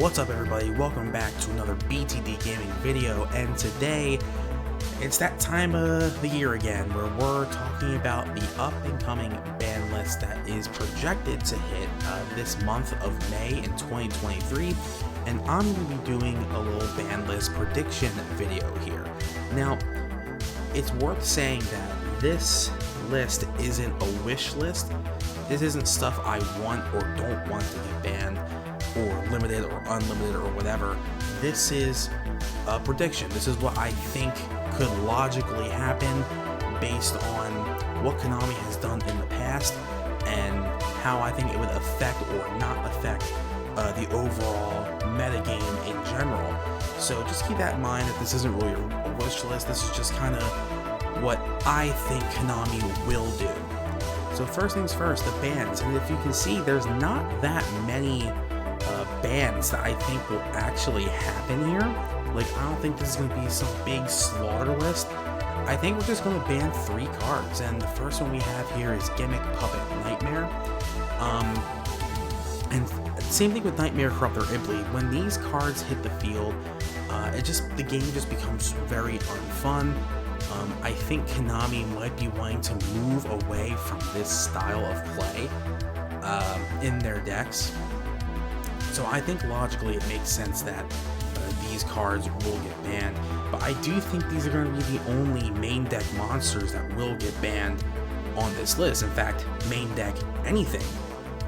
What's up everybody, welcome back to another BTD Gaming video, and today it's that time of the year again where we're talking about the up and coming ban list that is projected to hit this month of May in 2023, and I'm going to be doing a little ban list prediction video here. Now, it's worth saying that this list isn't a wish list. This isn't stuff I want or don't want to get banned, or limited or unlimited or whatever. This is a prediction. This is what I think could logically happen based on what Konami has done in the past and how I think it would affect or not affect the overall metagame in general. So just keep that in mind that this isn't really a wish list. This is just kind of what I think Konami will do. So first things first, the bans. And if you can see, there's not that many bans that I think will actually happen here. Like, I don't think this is going to be some big slaughter list. I think we're just going to ban 3 cards, and the first one we have here is Gimmick Puppet Nightmare. And same thing with Nightmare Corruptor Ibley. When these cards hit the field, the game just becomes very unfun. I think Konami might be wanting to move away from this style of play in their decks. So I think logically it makes sense that these cards will get banned, but I do think these are going to be the only main deck monsters that will get banned on this list. In fact, main deck anything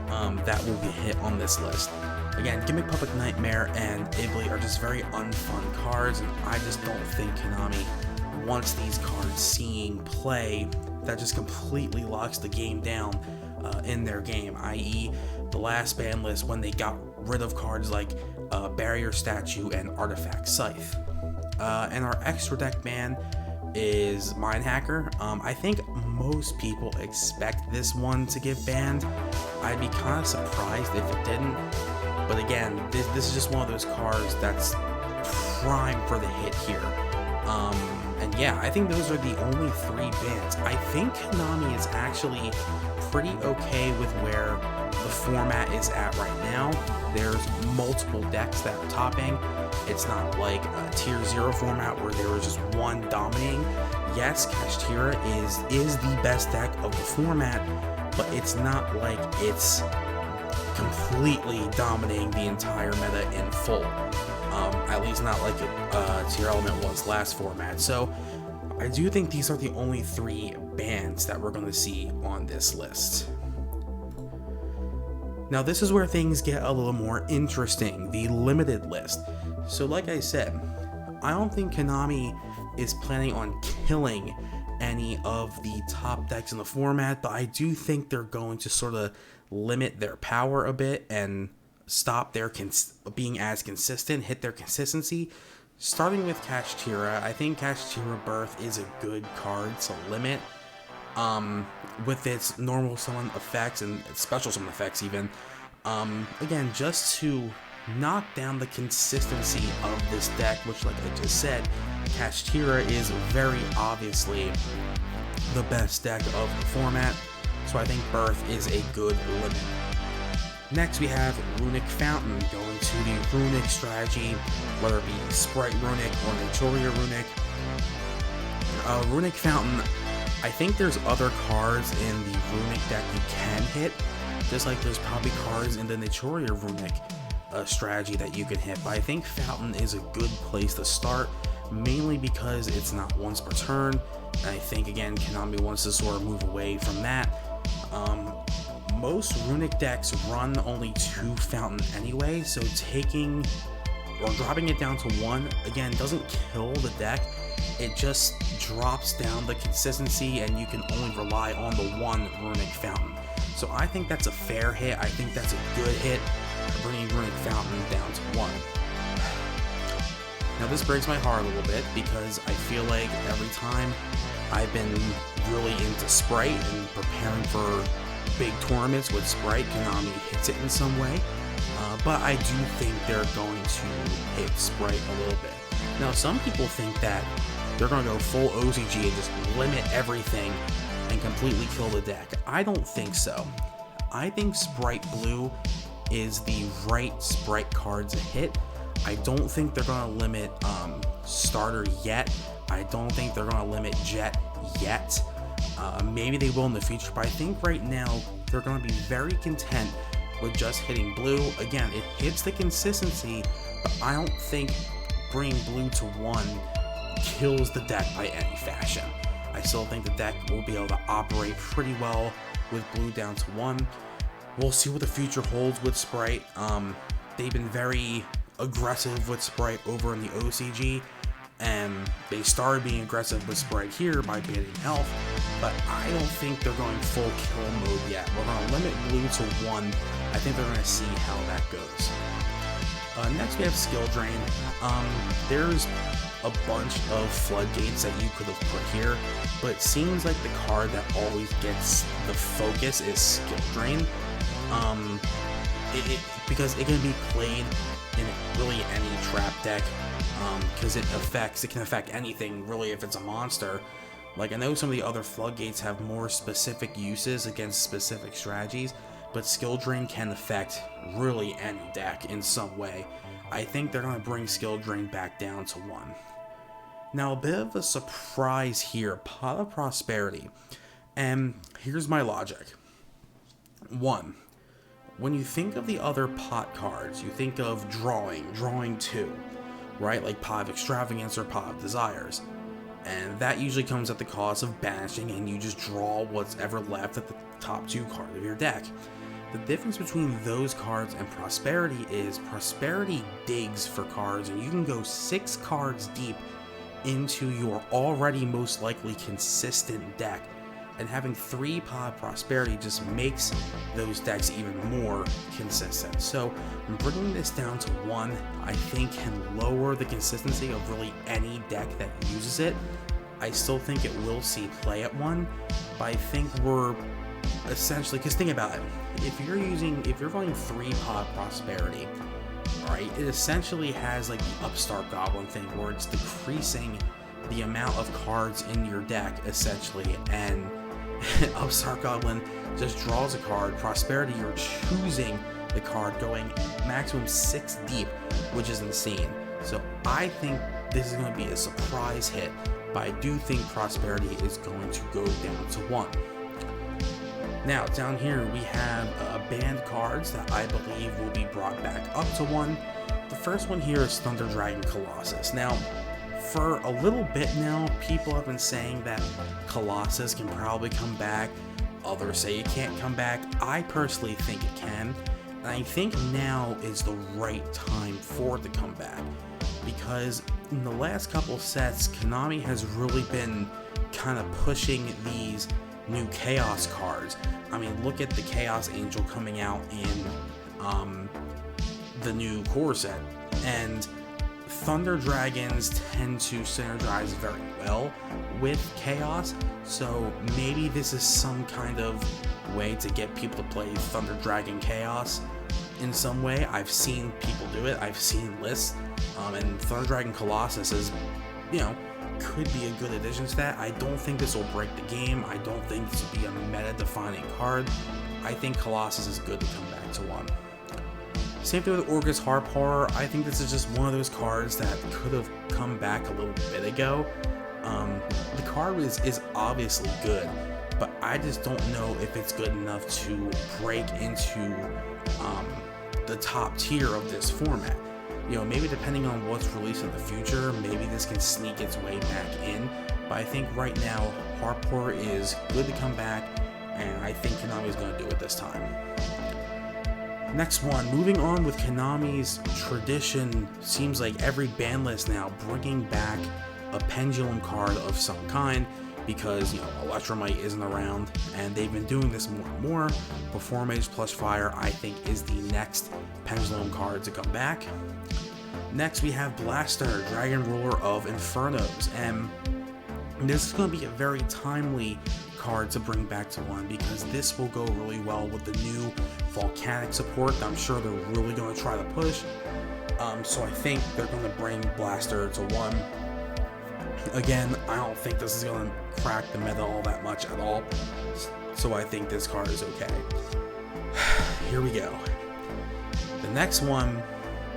that will get hit on this list. Again, Gimmick Puppet Nightmare and Ibley are just very unfun cards, and I just don't think Konami wants these cards seeing play. That just completely locks the game down in their game, i.e. the last ban list when they got rid of cards like Barrier Statue and Artifact Scythe. And our extra deck ban is Mind Hacker. I think most people expect this one to get banned. I'd be kind of surprised if it didn't, but again, this is just one of those cards that's prime for the hit here. And yeah, I think those are the only 3 bans. I think Konami is actually pretty okay with where the format is at right now. There's multiple decks that are topping. It's not like a tier 0 format where there was just one dominating. Yes, Kashtira is the best deck of the format, but it's not like it's completely dominating the entire meta in full. At least not like Tier Element was last format. So I do think these are the only 3 bans that we're going to see on this list. Now this is where things get a little more interesting, the limited list. So like I said, I don't think Konami is planning on killing any of the top decks in the format, but I do think they're going to sort of limit their power a bit and stop their being as consistent, hit their consistency. Starting with Kashtira, I think Kashtira Birth is a good card to limit. With its normal summon effects and special summon effects even. Again, just to knock down the consistency of this deck, which like I just said, Kashtira is very obviously the best deck of the format, so I think Birth is a good limit. Next we have Runic Fountain, going to the Runic strategy, whether it be Sprite Runic or Naturia Runic. Runic Fountain, I think there's other cards in the Runic deck you can hit, just like there's probably cards in the Naturia Runic strategy that you can hit, but I think Fountain is a good place to start, mainly because it's not once per turn, and I think again Konami wants to sort of move away from that. Most Runic decks run only 2 Fountain anyway, so taking or dropping it down to 1, again, doesn't kill the deck. It just drops down the consistency, and you can only rely on the 1 Runic Fountain. So I think that's a fair hit. I think that's a good hit, bringing Runic Fountain down to 1. Now this breaks my heart a little bit, because I feel like every time I've been really into Sprite and preparing for big tournaments with Sprite, Konami hits it in some way. But I do think they're going to hit Sprite a little bit. Now some people think that they're going to go full OCG and just limit everything and completely kill the deck. I don't think so. I think Sprite Blue is the right Sprite cards a hit. I don't think they're going to limit Starter yet. I don't think they're going to limit Jet yet. Maybe they will in the future, but I think right now they're going to be very content with just hitting blue. Again, it hits the consistency, but I don't think bringing blue to 1 kills the deck by any fashion. I still think the deck will be able to operate pretty well with blue down to 1. We'll see what the future holds with Sprite. They've been very aggressive with Sprite over in the OCG, and they started being aggressive with Sprite here by banning Elf, but I don't think they're going full kill mode yet. We're going to limit blue to 1. I think they're going to see how that goes. Next we have Skill Drain. There's a bunch of floodgates that you could have put here, but it seems like the card that always gets the focus is Skill Drain. Because it can be played in really any trap deck, because it can affect anything really if it's a monster. Like, I know some of the other floodgates have more specific uses against specific strategies, but Skill Drain can affect really any deck in some way. I think they're going to bring Skill Drain back down to 1. Now, a bit of a surprise here, Pot of Prosperity. And here's my logic. 1. When you think of the other pot cards, you think of drawing 2, right? Like Pot of Extravagance or Pot of Desires. And that usually comes at the cost of banishing, and you just draw what's ever left at the top 2 cards of your deck. The difference between those cards and Prosperity is Prosperity digs for cards, and you can go 6 cards deep into your already most likely consistent deck. And having 3 Pot of Prosperity just makes those decks even more consistent. So bringing this down to 1, I think, can lower the consistency of really any deck that uses it. I still think it will see play at 1, but I think we're essentially, because think about it, if you're running 3 Pot of Prosperity, right, it essentially has like the Upstart Goblin thing where it's decreasing the amount of cards in your deck essentially, and Upstart Goblin just draws a card. Prosperity, you're choosing the card, going maximum 6 deep, which is insane. So I think this is going to be a surprise hit, but I do think Prosperity is going to go down to 1. Now, down here we have banned cards that I believe will be brought back up to 1. The first one here is Thunder Dragon Colossus. Now, for a little bit now, people have been saying that Colossus can probably come back. Others say it can't come back. I personally think it can. And I think now is the right time for it to come back. Because in the last couple sets, Konami has really been kind of pushing these new Chaos cards. I mean, look at the Chaos Angel coming out in the new core set. And Thunder Dragons tend to synergize very well with Chaos, so maybe this is some kind of way to get people to play Thunder Dragon Chaos in some way. I've seen people do it, I've seen lists, and Thunder Dragon Colossus is, could be a good addition to that. I don't think this will break the game. I don't think this will be a meta-defining card. I think Colossus is good to come back to 1. Same thing with Orcus Harp Horror. I think this is just one of those cards that could have come back a little bit ago. The card is obviously good, but I just don't know if it's good enough to break into the top tier of this format. Maybe depending on what's released in the future, maybe this can sneak its way back in. But I think right now, Harp Horror is good to come back, and I think Konami is going to do it this time. Next one, moving on with Konami's tradition, seems like every ban list now bringing back a pendulum card of some kind, because Electromite isn't around, and they've been doing this more and more. Perform Mage plus Fire, I think, is the next pendulum card to come back. Next we have Blaster, Dragon Ruler of Infernos, and this is going to be a very timely card to bring back to 1, because this will go really well with the new volcanic support that I'm sure they're really going to try to push. So I think they're going to bring Blaster to 1. Again, I don't think this is going to crack the meta all that much at all, so I think this card is okay. Here we go. The next one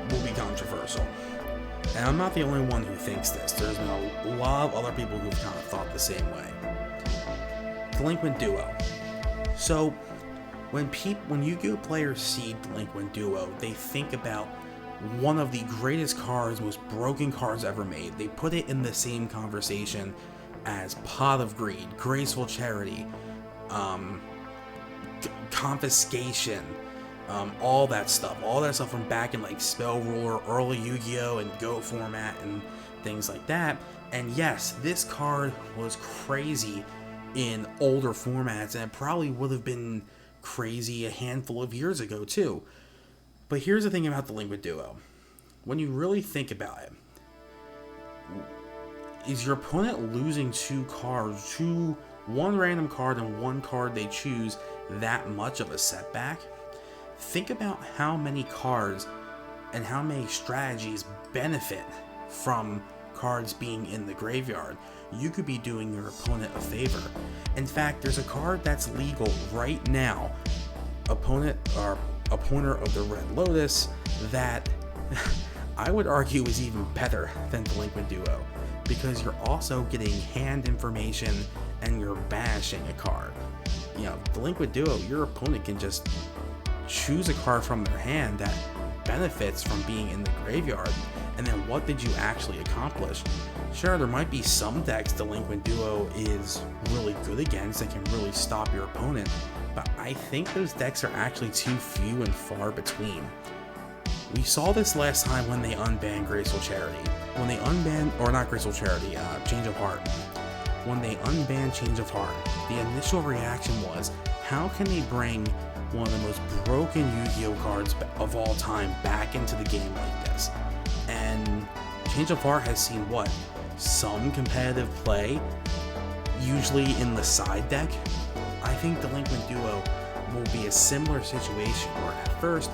will be controversial. And I'm not the only one who thinks this. There's been a lot of other people who've kind of thought the same way. Delinquent Duo. So, when Yu-Gi-Oh! Players see Delinquent Duo, they think about one of the greatest cards, most broken cards ever made. They put it in the same conversation as Pot of Greed, Graceful Charity, Confiscation, all that stuff from back in like Spell Ruler, early Yu-Gi-Oh! And Go format and things like that. And yes, this card was crazy in older formats, and it probably would have been crazy a handful of years ago too. But here's the thing about Delinquent Duo. When you really think about it, is your opponent losing two cards, one random card and one card they choose, that much of a setback? Think about how many cards and how many strategies benefit from cards being in the graveyard. You could be doing your opponent a favor. In fact, there's a card that's legal right now, Opponent of the Red Lotus, that I would argue is even better than Delinquent Duo, because you're also getting hand information and you're banishing a card. You know, Delinquent Duo, your opponent can just choose a card from their hand that benefits from being in the graveyard, and then what did you actually accomplish? Sure, there might be some decks Delinquent Duo is really good against that can really stop your opponent, but I think those decks are actually too few and far between. We saw this last time when they unbanned Graceful Charity. When they unbanned, or not Graceful Charity, Change of Heart. When they unbanned Change of Heart, the initial reaction was, how can they bring one of the most broken Yu-Gi-Oh cards of all time back into the game like this? And Change of Heart has seen what? Some competitive play, usually in the side deck. I think Delinquent Duo will be a similar situation where at first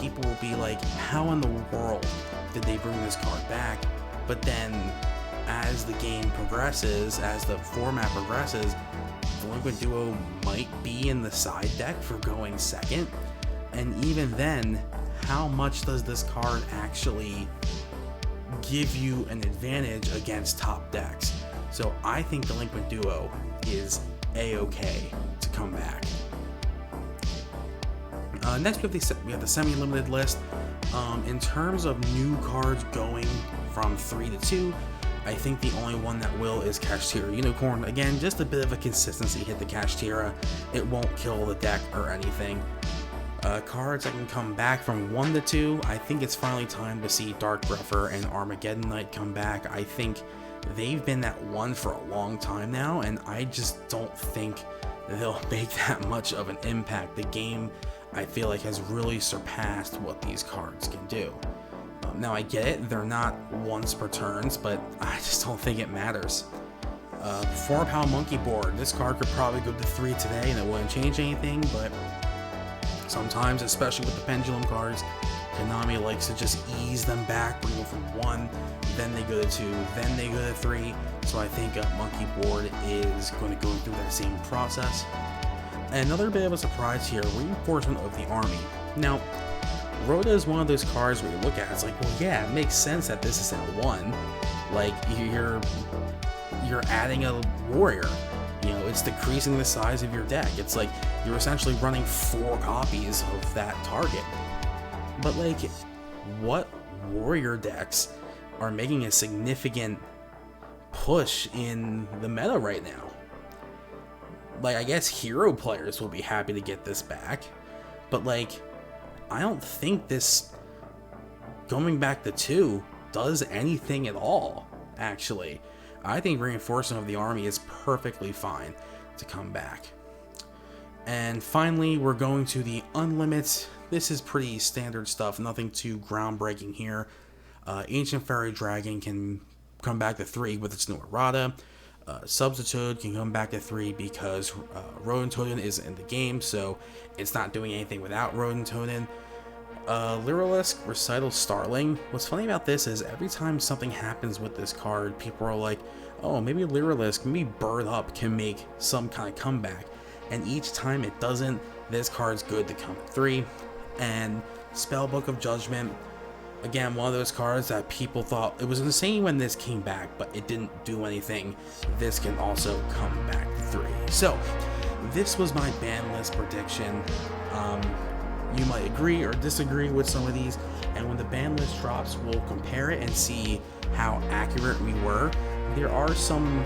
people will be like, how in the world did they bring this card back? But then as the game progresses, as the format progresses, Delinquent Duo might be in the side deck for going second. And even then, how much does this card actually give you an advantage against top decks? So I think Delinquent Duo is a-okay to come back. Next we have the semi-limited list. In terms of new cards going from 3 to 2, I think the only one that will is Kashtira Unicorn. Again, just a bit of a consistency hit the Kashtira. It won't kill the deck or anything. Cards that can come back from 1 to 2, I think it's finally time to see Dark Gruffer and Armageddon Knight come back. I think they've been that one for a long time now, and I just don't think they'll make that much of an impact. The game, I feel like, has really surpassed what these cards can do. Now I get it, they're not once per turns, but I just don't think it matters. 4-pound Monkey Board, this card could probably go to 3 today and it wouldn't change anything, but sometimes, especially with the Pendulum cards, Konami likes to just ease them back, bring them from 1, then they go to 2, then they go to 3, so I think Monkey Board is going to go through that same process. And another bit of a surprise here, reinforcement of the army. Now, Rhoda is one of those cards where you look at it, it's like, well, yeah, it makes sense that this is in 1. Like, you're adding a warrior. You know, it's decreasing the size of your deck. It's like you're essentially running 4 copies of that target. But like, what warrior decks are making a significant push in the meta right now? Like, I guess hero players will be happy to get this back, but like, I don't think this going back to 2 does anything at all, actually. I think reinforcement of the army is perfectly fine to come back. And finally, we're going to the Unlimit. This is pretty standard stuff, nothing too groundbreaking here. Ancient Fairy Dragon can come back to 3 with its new errata. Substitute can come back to 3 because Rodent Totem is in the game, so it's not doing anything without Rodent Totem. Lyrilisk Recital Starling. What's funny about this is every time something happens with this card, people are like, oh, maybe Lyrilisk, maybe Bird Up can make some kind of comeback. And each time it doesn't, this card's good to come at 3. And Spellbook of Judgment. Again, one of those cards that people thought it was insane when this came back, but it didn't do anything. This can also come back 3. So, this was my ban list prediction. You might agree or disagree with some of these, and when the ban list drops, we'll compare it and see how accurate we were. There are some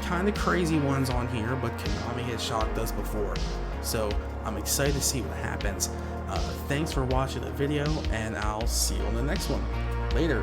kind of crazy ones on here, but Konami has shocked us before, so I'm excited to see what happens. Thanks for watching the video, and I'll see you on the next one. Later.